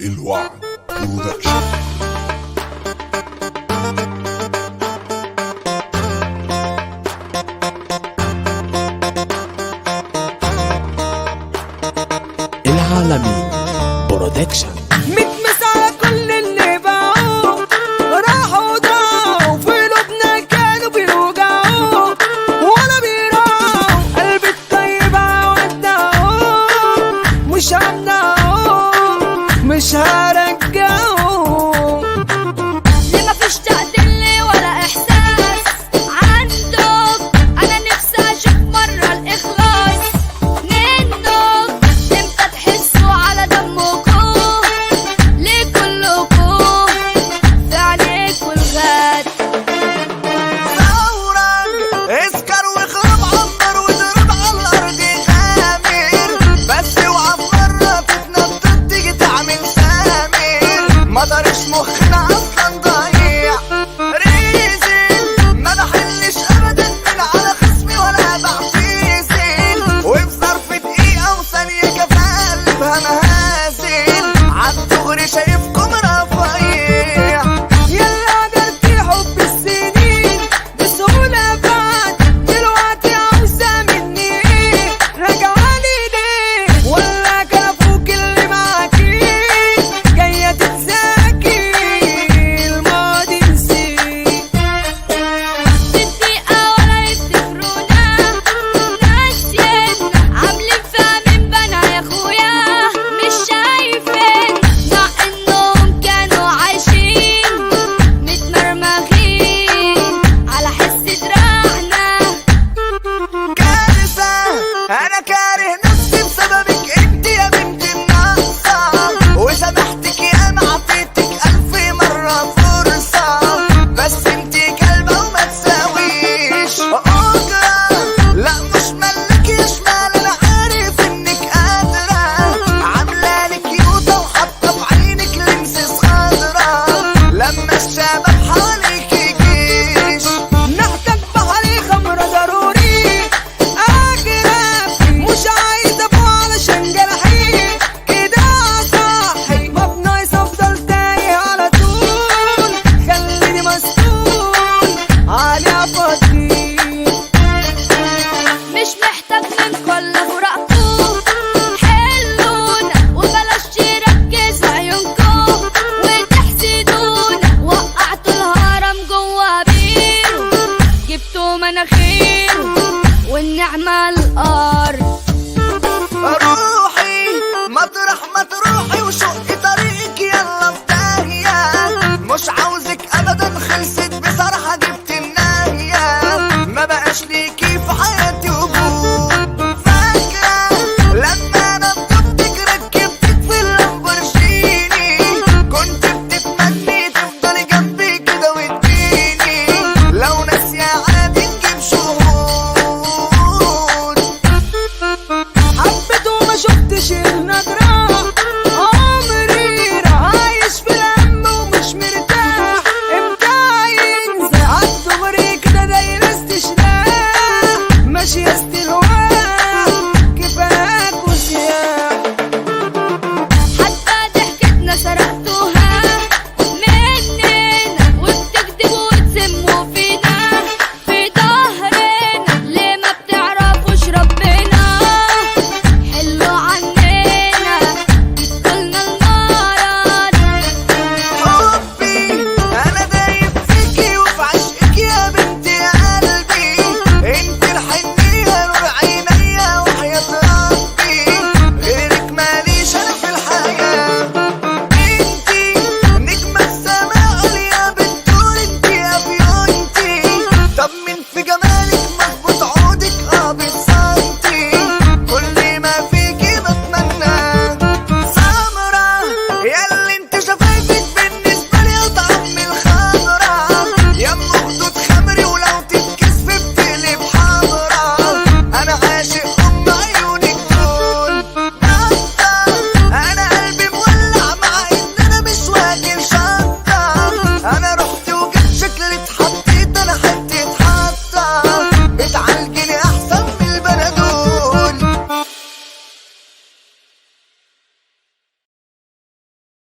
الوعد برودكشن. العالمين برودكشن. متمس على كل اللي باعوه راحوا ضاعوا في قلوبنا كانوا بيوجعوا ولا بيراعوا قلبي الطيب ودعوه مش همنعه مش هرجعه ليه مفيش تقدير ولا احساس عندك. انا نفسي اشوف مره الاخلاص منك. امتى تحسوا على دمكم ليه كلكم في عليكوا الغد. ثورك اسكر واخرب عمر واضرب على الارض خامر بس اوعى في مره تتنطط تيجي تعمل سامر مطرش مخنا اصلا ضايع ريزل ما بحلش ابدا من على خصمي ولا بعتزل وفي ظرف دقيقه وثانيه كفايه قلبها مهازل عالدغري شايف